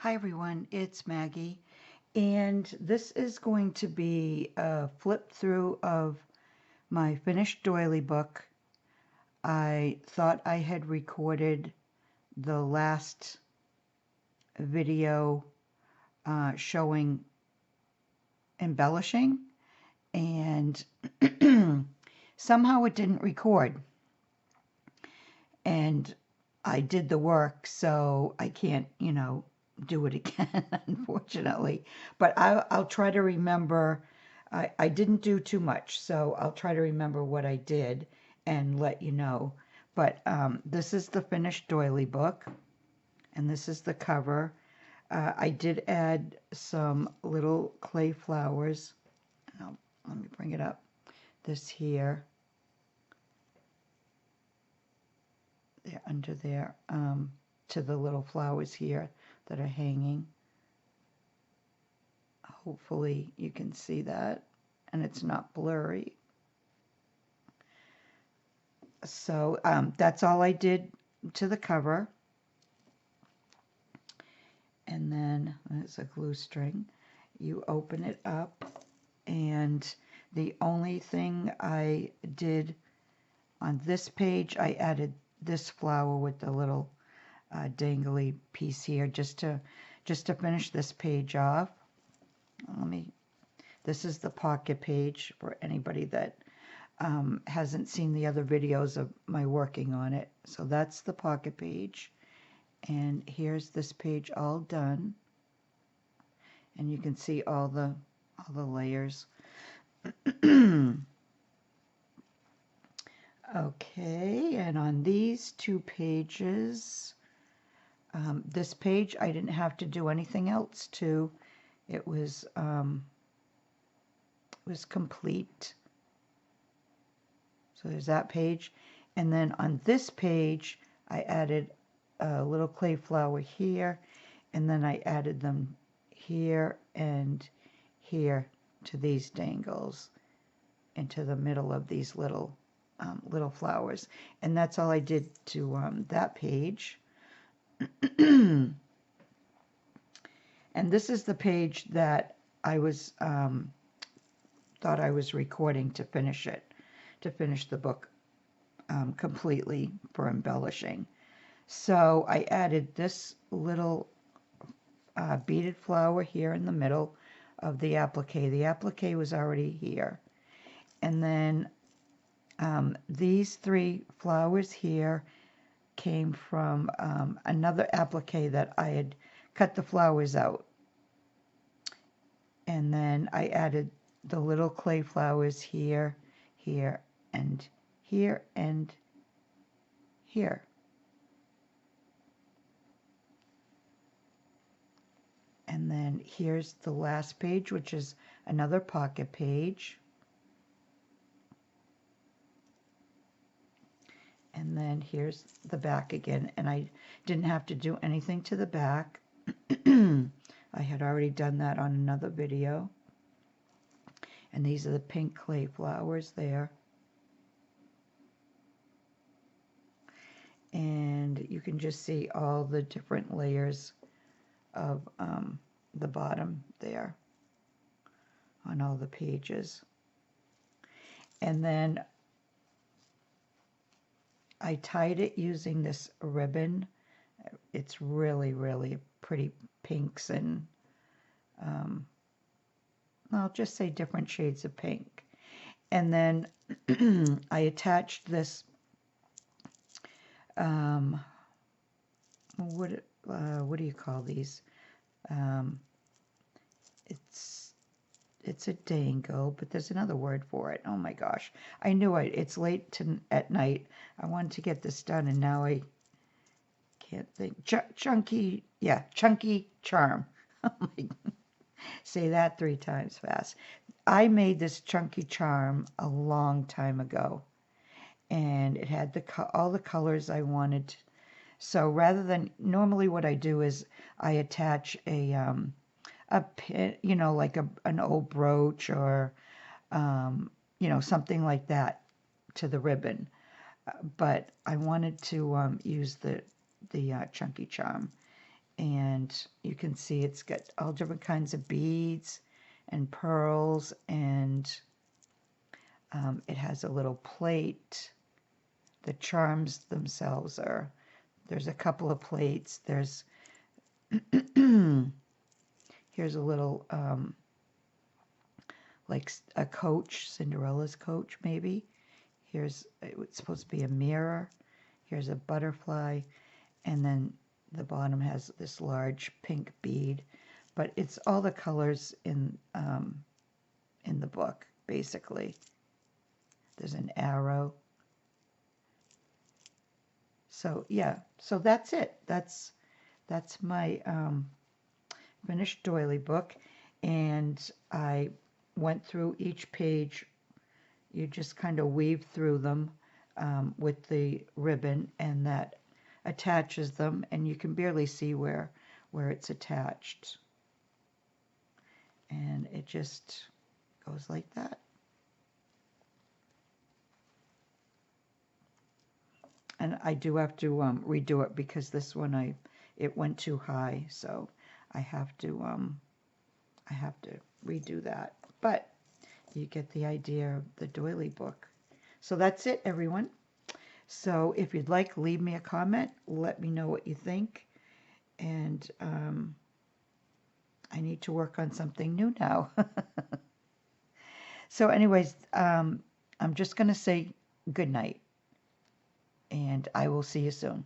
Hi everyone, it's Maggie, and this is going to be a flip through of my finished Doily book. I thought I had recorded the last video showing embellishing, and somehow it didn't record. And I did the work, so I can't, do it again, unfortunately. But I'll try to remember. I didn't do too much, so I'll try to remember what I did and let you know. But this is the finished Doily book, and this is the cover. I did add some little clay flowers. Now, let me bring it up. This here, they're under there, to the little flowers here that are hanging. Hopefully you can see that and it's not blurry. So that's all I did to the cover. And then there's a glue string. You open it up, and the only thing I did on this page, I added this flower with the little dangly piece here just to finish this page off. This is the pocket page for anybody that hasn't seen the other videos of my working on it. So that's the pocket page. And here's this page all done. And you can see all the layers. Okay, and on these two pages, this page I didn't have to do anything else to. It was complete. So there's that page. And then on this page, I added a little clay flower here, and then I added them here and here to these dangles into the middle of these little flowers. And that's all I did to that page. And this is the page that I was thought I was recording to finish it, to finish the book completely for embellishing. So I added this little beaded flower here in the middle of the applique. The applique was already here. And then these three flowers here came from another applique that I had cut the flowers out. And then I added the little clay flowers here, here, and here, and here. And then here's the last page, which is another pocket page. And then here's the back again. And I didn't have to do anything to the back. I had already done that on another video. And these are the pink clay flowers there. And you can just see all the different layers of the bottom there on all the pages. And then I tied it using this ribbon. It's really, really pretty pinks and I'll just say different shades of pink. And then I attached this what do you call these? It's a dangle, but there's another word for it. Oh my gosh, I knew it. It's late at night. I wanted to get this done, and now I can't think. Chunky charm. Say that 3 times fast. I made this chunky charm a long time ago, and it had all the colors I wanted. So rather than, normally what I do is I attach a pin, like an old brooch or, something like that to the ribbon. But I wanted to use the chunky charm. And you can see it's got all different kinds of beads and pearls, and it has a little plate. The charms themselves are, there's a couple of plates. There's, here's a little, like a coach, Cinderella's coach maybe. Here's, it's supposed to be a mirror. Here's a butterfly. And then the bottom has this large pink bead. But it's all the colors in the book, basically. There's an arrow. So yeah, so that's it. That's my finished doily book, and I went through each page. You just kind of weave through them with the ribbon, and that attaches them, and you can barely see where it's attached. And it just goes like that. And I do have to redo it because this one it went too high, so I have to redo that. But you get the idea of the doily book. So that's it, everyone. So if you'd like, leave me a comment. Let me know what you think. And I need to work on something new now. So anyways, I'm just going to say good night. And I will see you soon.